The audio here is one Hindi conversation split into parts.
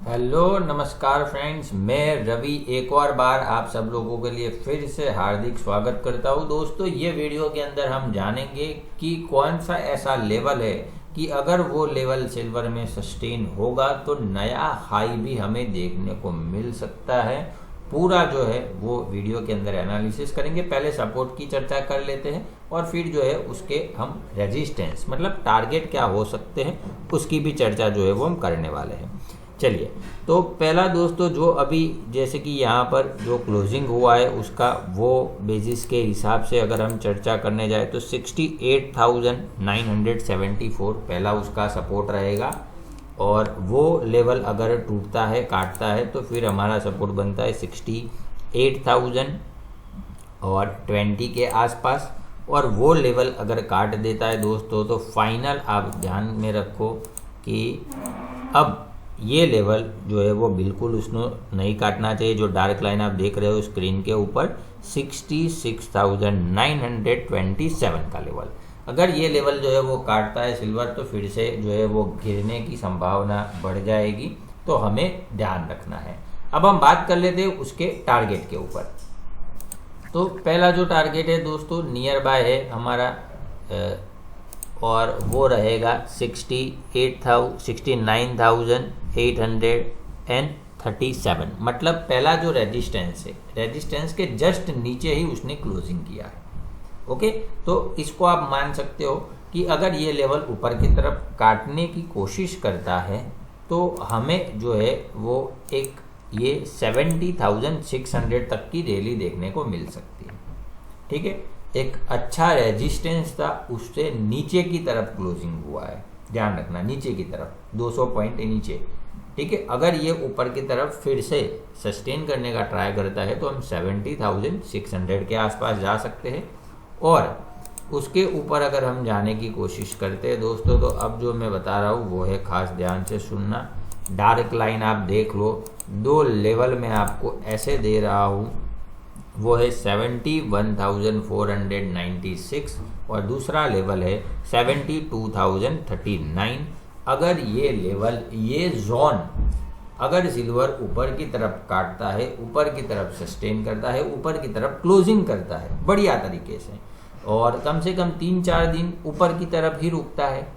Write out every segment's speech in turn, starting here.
हेलो नमस्कार फ्रेंड्स, मैं रवि एक और बार आप सब लोगों के लिए फिर से हार्दिक स्वागत करता हूं। दोस्तों, ये वीडियो के अंदर हम जानेंगे कि कौन सा ऐसा लेवल है कि अगर वो लेवल सिल्वर में सस्टेन होगा तो नया हाई भी हमें देखने को मिल सकता है। पूरा जो है वो वीडियो के अंदर एनालिसिस करेंगे। पहले सपोर्ट की चर्चा कर लेते हैं और फिर जो है उसके हम रेजिस्टेंस मतलब टारगेट क्या हो सकते हैं उसकी भी चर्चा जो है वो हम करने वाले हैं। चलिए, तो पहला दोस्तों जो अभी जैसे कि यहाँ पर जो क्लोजिंग हुआ है उसका वो बेसिस के हिसाब से अगर हम चर्चा करने जाए तो 68,974 पहला उसका सपोर्ट रहेगा और वो लेवल अगर टूटता है काटता है तो फिर हमारा सपोर्ट बनता है 68,020 के आसपास। और वो लेवल अगर काट देता है दोस्तों तो फाइनल आप ध्यान में रखो कि अब ये लेवल जो है वो बिल्कुल उसने नहीं काटना चाहिए। जो डार्क लाइन आप देख रहे हो स्क्रीन के ऊपर 66,927 का लेवल, अगर ये लेवल जो है वो काटता है सिल्वर तो फिर से जो है वो गिरने की संभावना बढ़ जाएगी, तो हमें ध्यान रखना है। अब हम बात कर लेते हैं उसके टारगेट के ऊपर। तो पहला जो टारगेट है दोस्तों नियर बाय है हमारा और वो रहेगा 69,837। मतलब पहला जो रेजिस्टेंस है, रेजिस्टेंस के जस्ट नीचे ही उसने क्लोजिंग किया है। ओके, तो इसको आप मान सकते हो कि अगर ये लेवल ऊपर की तरफ काटने की कोशिश करता है तो हमें जो है वो एक ये 70,600 तक की रैली देखने को मिल सकती है। ठीक है, एक अच्छा रेजिस्टेंस था, उससे नीचे की तरफ क्लोजिंग हुआ है, ध्यान रखना नीचे की तरफ 200 पॉइंट नीचे। ठीक है, अगर ये ऊपर की तरफ फिर से सस्टेन करने का ट्राई करता है तो हम 70,600 के आसपास जा सकते हैं। और उसके ऊपर अगर हम जाने की कोशिश करते हैं दोस्तों तो अब जो मैं बता रहा हूँ वो है खास ध्यान से सुनना। डार्क लाइन आप देख लो, दो लेवल मैं आपको ऐसे दे रहा हूँ, वो है 71,496 और दूसरा लेवल है 72,039। अगर ये लेवल ये जोन अगर सिल्वर ऊपर की तरफ काटता है, ऊपर की तरफ सस्टेन करता है, ऊपर की तरफ क्लोजिंग करता है बढ़िया तरीके से और कम से कम 3-4 दिन ऊपर की तरफ ही रुकता है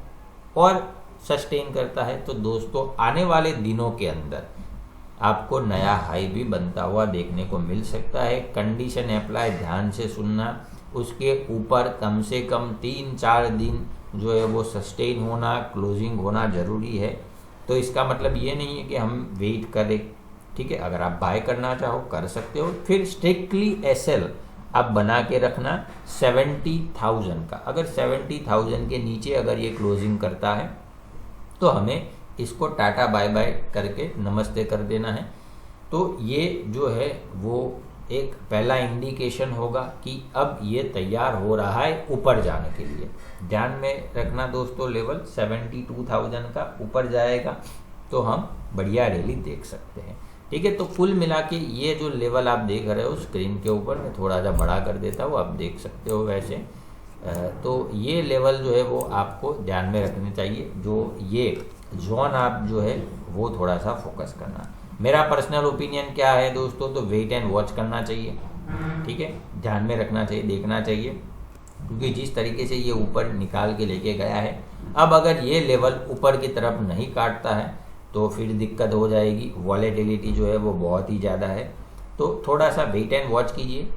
और सस्टेन करता है, तो दोस्तों आने वाले दिनों के अंदर आपको नया हाई भी बनता हुआ देखने को मिल सकता है। कंडीशन अप्लाई ध्यान से सुनना, उसके ऊपर कम से कम 3-4 दिन जो है वो सस्टेन होना, क्लोजिंग होना ज़रूरी है। तो इसका मतलब ये नहीं है कि हम वेट करें। ठीक है, अगर आप बाय करना चाहो कर सकते हो, फिर स्ट्रिक्टली एसएल आप बना के रखना 70,000 का। अगर 70,000 के नीचे अगर ये क्लोजिंग करता है तो हमें इसको टाटा बाय बाय करके नमस्ते कर देना है। तो ये जो है वो एक पहला इंडिकेशन होगा कि अब ये तैयार हो रहा है ऊपर जाने के लिए। ध्यान में रखना दोस्तों, लेवल 72,000 का ऊपर जाएगा तो हम बढ़िया रैली देख सकते हैं। ठीक है, तो कुल मिला के ये जो लेवल आप देख रहे हो स्क्रीन के ऊपर, मैं थोड़ा सा बड़ा कर देता हूँ, आप देख सकते हो वैसे। तो ये लेवल जो है वो आपको ध्यान में रखने चाहिए। जो ये जोन आप जो है वो थोड़ा सा फोकस करना। मेरा पर्सनल ओपिनियन क्या है दोस्तों, तो वेट एंड वॉच करना चाहिए। ठीक है, ध्यान में रखना चाहिए, देखना चाहिए, क्योंकि जिस तरीके से ये ऊपर निकाल के लेके गया है, अब अगर ये लेवल ऊपर की तरफ नहीं काटता है तो फिर दिक्कत हो जाएगी। वॉलेटिलिटी जो है वो बहुत ही ज़्यादा है, तो थोड़ा सा वेट एंड वॉच कीजिए,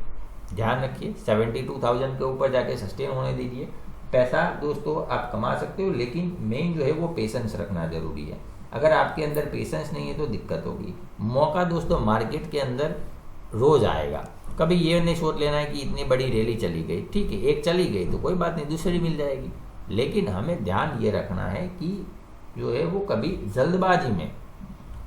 ध्यान रखिए। 72,000 के ऊपर जाके सस्टेन होने दीजिए। पैसा दोस्तों आप कमा सकते हो, लेकिन मेन जो है वो पेशेंस रखना जरूरी है। अगर आपके अंदर पेशेंस नहीं है तो दिक्कत होगी। मौका दोस्तों मार्केट के अंदर रोज आएगा, कभी ये नहीं सोच लेना है कि इतनी बड़ी रैली चली गई, ठीक है एक चली गई तो कोई बात नहीं, दूसरी मिल जाएगी। लेकिन हमें ध्यान ये रखना है कि जो है वो कभी जल्दबाजी में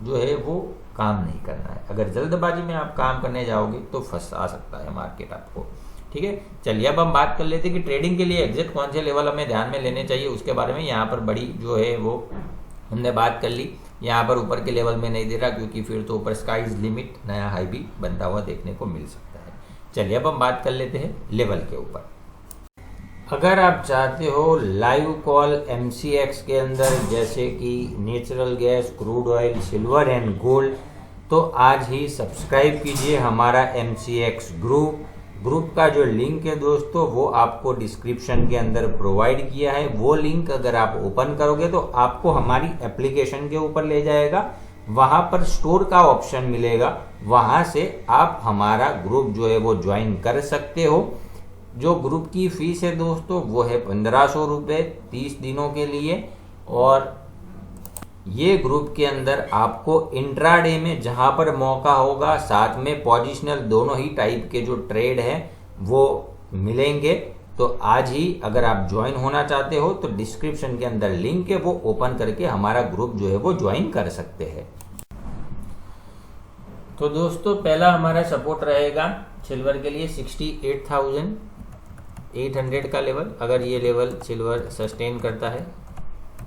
जो है वो काम नहीं करना है। अगर जल्दबाजी में आप काम करने जाओगे तो फंसा सकता है मार्केट आपको। ठीक है, चलिए अब हम बात कर लेते हैं कि ट्रेडिंग के लिए एग्जैक्ट कौन से लेवल हमें ध्यान में लेने चाहिए उसके बारे में। यहाँ पर बड़ी जो है वो हमने बात कर ली। यहाँ पर ऊपर के लेवल में नहीं दे रहा क्योंकि फिर तो ऊपर स्काई इज लिमिट, नया हाई भी बनता हुआ देखने को मिल सकता है। चलिए अब हम बात कर लेते हैं लेवल के ऊपर। अगर आप चाहते हो लाइव कॉल MCX के अंदर जैसे कि natural gas, crude oil, silver and gold, तो आज ही सब्सक्राइब कीजिए हमारा MCX ग्रुप का जो लिंक है दोस्तों वो आपको डिस्क्रिप्शन के अंदर प्रोवाइड किया है। वो लिंक अगर आप ओपन करोगे तो आपको हमारी एप्लीकेशन के ऊपर ले जाएगा, वहां पर स्टोर का ऑप्शन मिलेगा, वहां से आप हमारा ग्रुप जो है वो ज्वाइन कर सकते हो। जो ग्रुप की फीस है दोस्तों वो है 1500 रुपये 30 दिनों के लिए। और ये ग्रुप के अंदर आपको इंट्राडे में जहां पर मौका होगा, साथ में पोजिशनल दोनों ही टाइप के जो ट्रेड हैं वो मिलेंगे। तो आज ही अगर आप ज्वाइन होना चाहते हो तो डिस्क्रिप्शन के अंदर लिंक है, वो ओपन करके हमारा ग्रुप जो है वो ज्वाइन कर सकते हैं। तो दोस्तों पहला हमारा सपोर्ट रहेगा सिल्वर के लिए 68,800 का लेवल। अगर ये लेवल सिल्वर सस्टेन करता है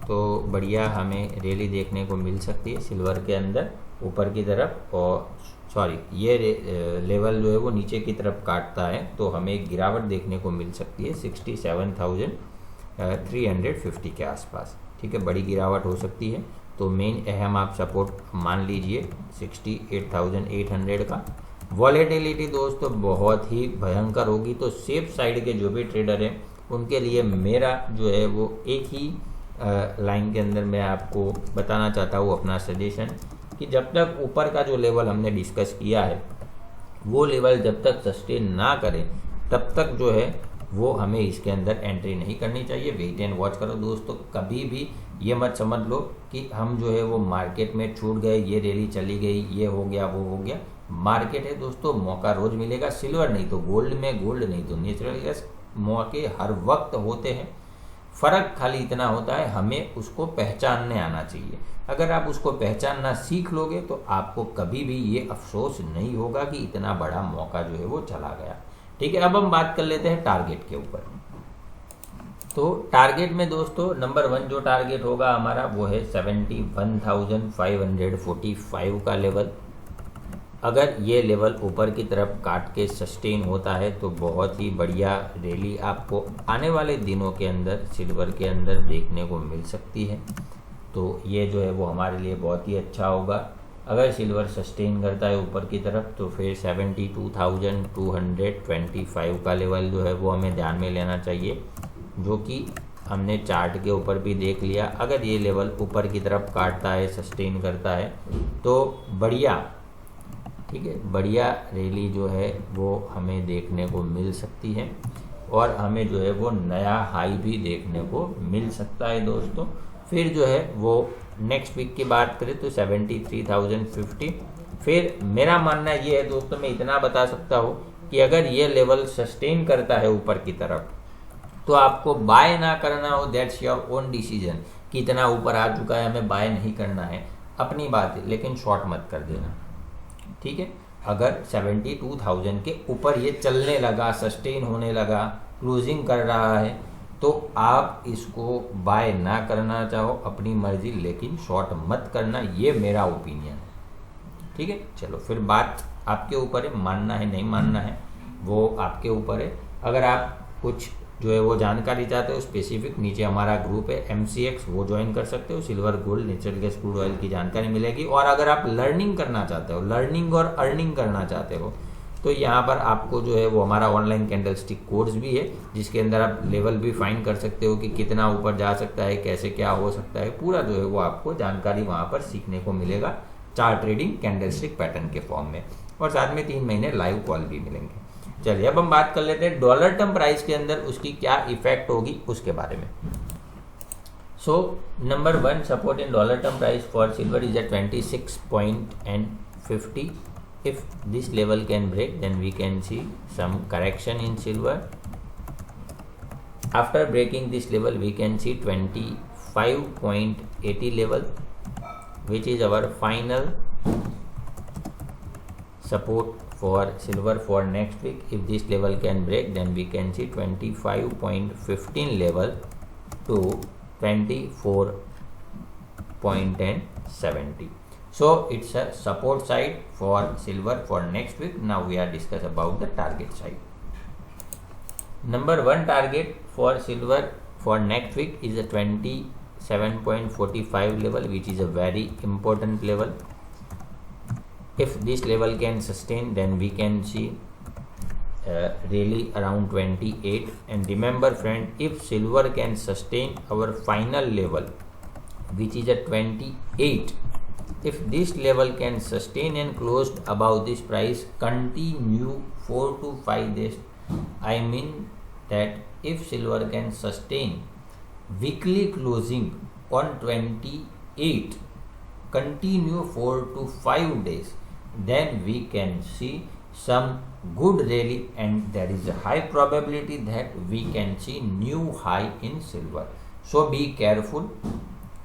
तो बढ़िया हमें रैली देखने को मिल सकती है सिल्वर के अंदर ऊपर की तरफ। और ये लेवल जो है वो नीचे की तरफ काटता है तो हमें एक गिरावट देखने को मिल सकती है 67,350 के आसपास। ठीक है, बड़ी गिरावट हो सकती है। तो मेन अहम आप सपोर्ट मान लीजिए 68,800 का। वॉलेटिलिटी दोस्तों बहुत ही भयंकर होगी, तो सेफ साइड के जो भी ट्रेडर हैं उनके लिए मेरा जो है वो एक ही लाइन के अंदर मैं आपको बताना चाहता हूँ अपना सजेशन, कि जब तक ऊपर का जो लेवल हमने डिस्कस किया है वो लेवल जब तक सस्टेन ना करें तब तक जो है वो हमें इसके अंदर एंट्री नहीं करनी चाहिए। वेट एंड वॉच करो दोस्तों, कभी भी ये मत समझ लो कि हम जो है वो मार्केट में छूट गए, ये रैली चली गई, ये हो गया वो हो गया। मार्केट है दोस्तों, मौका रोज मिलेगा। सिल्वर नहीं तो गोल्ड में, गोल्ड नहीं तो नेचुरल गैस, मौके हर वक्त होते हैं। फर्क खाली इतना होता है हमें उसको पहचानने आना चाहिए। अगर आप उसको पहचानना सीख लोगे तो आपको कभी भी ये अफसोस नहीं होगा कि इतना बड़ा मौका जो है वो चला गया। ठीक है, अब हम बात कर लेते हैं टारगेट के ऊपर। तो टारगेट में दोस्तों नंबर 1 जो टारगेट होगा हमारा वो है 71,545 का लेवल। अगर ये लेवल ऊपर की तरफ काट के सस्टेन होता है तो बहुत ही बढ़िया रैली आपको आने वाले दिनों के अंदर सिल्वर के अंदर देखने को मिल सकती है। तो ये जो है वो हमारे लिए बहुत ही अच्छा होगा। अगर सिल्वर सस्टेन करता है ऊपर की तरफ तो फिर 72,225 का लेवल जो है वो हमें ध्यान में लेना चाहिए, जो कि हमने चार्ट के ऊपर भी देख लिया। अगर ये लेवल ऊपर की तरफ काटता है, सस्टेन करता है तो बढ़िया, ठीक है, बढ़िया रैली जो है वो हमें देखने को मिल सकती है और हमें जो है वो नया हाई भी देखने को मिल सकता है दोस्तों। फिर जो है वो नेक्स्ट वीक की बात करें तो 73,050। फिर मेरा मानना ये है दोस्तों, मैं इतना बता सकता हूँ कि अगर ये लेवल सस्टेन करता है ऊपर की तरफ तो आपको बाय ना करना हो, दैट्स योर ओन डिसीजन, कि इतना ऊपर आ चुका है हमें बाय नहीं करना है, अपनी बात है, लेकिन शॉर्ट मत कर देना। ठीक है, अगर 72,000 के ऊपर ये चलने लगा, सस्टेन होने लगा, क्लोजिंग कर रहा है तो आप इसको बाय ना करना चाहो अपनी मर्जी, लेकिन शॉर्ट मत करना, ये मेरा ओपिनियन है। ठीक है, चलो फिर बात आपके ऊपर है, मानना है नहीं मानना है वो आपके ऊपर है। अगर आप कुछ जो है वो जानकारी चाहते हो स्पेसिफिक, नीचे हमारा ग्रुप है MCX, वो ज्वाइन कर सकते हो। Silver, gold, natural gas, crude oil की जानकारी मिलेगी। और अगर आप लर्निंग करना चाहते हो, लर्निंग और अर्निंग करना चाहते हो, तो यहाँ पर आपको जो है वो हमारा ऑनलाइन कैंडलस्टिक कोर्स भी है, जिसके अंदर आप लेवल भी फाइंड कर सकते हो कि कितना ऊपर जा सकता है, कैसे क्या हो सकता है, पूरा जो है वो आपको जानकारी वहाँ पर सीखने को मिलेगा चार्ट ट्रेडिंग कैंडलस्टिक पैटर्न के फॉर्म में। और साथ में 3 महीने लाइव कॉल भी मिलेंगे। चलिए अब हम बात कर लेते हैं डॉलर टर्म प्राइस के अंदर उसकी क्या इफेक्ट होगी उसके बारे में। So number 1 support in dollar term price for silver is at 26.50। if this level can break then we can see some correction in silver. After breaking this level we can see 25.80 level, which is our final support for silver for next week. If this level can break then we can see 25.15 level to 24.70. So it's a support side for silver for next week. Now we are discuss about the target side. Number one target for silver for next week is a 27.45 level, which is a very important level. If this level can sustain, then we can see really around 28. And remember friend, if silver can sustain our final level, which is at 28, if this level can sustain and closed above this price, continue 4 to 5 days, I mean that if silver can sustain weekly closing on 28, continue 4 to 5 days, then we can see some good rally, and there is a high probability that we can see new high in silver. So be careful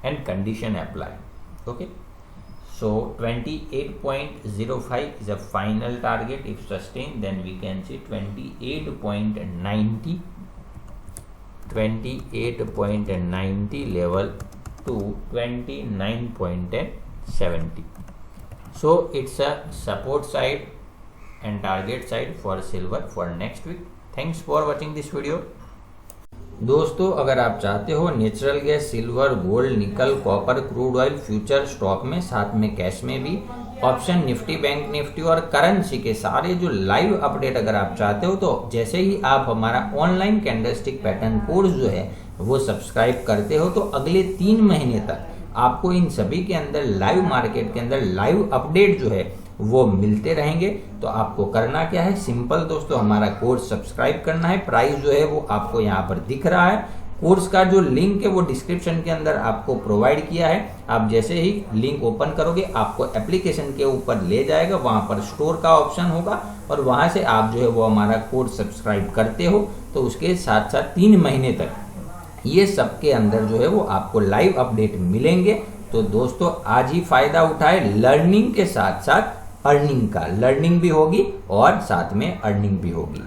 and condition apply. Okay, so 28.05 is a final target. If sustained, then we can see 28.90 level to 29.70. So it's a support side and target side for silver for next week. Thanks for watching this video. दोस्तों, अगर आप चाहते हो नेचुरल गैस, सिल्वर, गोल्ड, निकल, copper, crude oil future stock में, साथ में कैश में भी, ऑप्शन, निफ्टी, बैंक निफ्टी और करेंसी के सारे जो लाइव अपडेट अगर आप चाहते हो, तो जैसे ही आप हमारा ऑनलाइन कैंडलस्टिक पैटर्न कोर्स जो है वो सब्सक्राइब करते हो, तो अगले 3 महीने तक आपको इन सभी के अंदर लाइव मार्केट के अंदर लाइव अपडेट जो है वो मिलते रहेंगे। तो आपको करना क्या है, सिंपल दोस्तों, हमारा कोर्स सब्सक्राइब करना है। प्राइस जो है वो आपको यहाँ पर दिख रहा है। कोर्स का जो लिंक है वो डिस्क्रिप्शन के अंदर आपको प्रोवाइड किया है। आप जैसे ही लिंक ओपन करोगे, आपको एप्लीकेशन के ऊपर ले जाएगा, वहां पर स्टोर का ऑप्शन होगा, और वहां से आप जो है वो हमारा कोर्स सब्सक्राइब करते हो, तो उसके साथ साथ 3 महीने तक ये सबके अंदर जो है वो आपको लाइव अपडेट मिलेंगे। तो दोस्तों, आज ही फायदा उठाए, लर्निंग के साथ साथ अर्निंग का, लर्निंग भी होगी और साथ में अर्निंग भी होगी।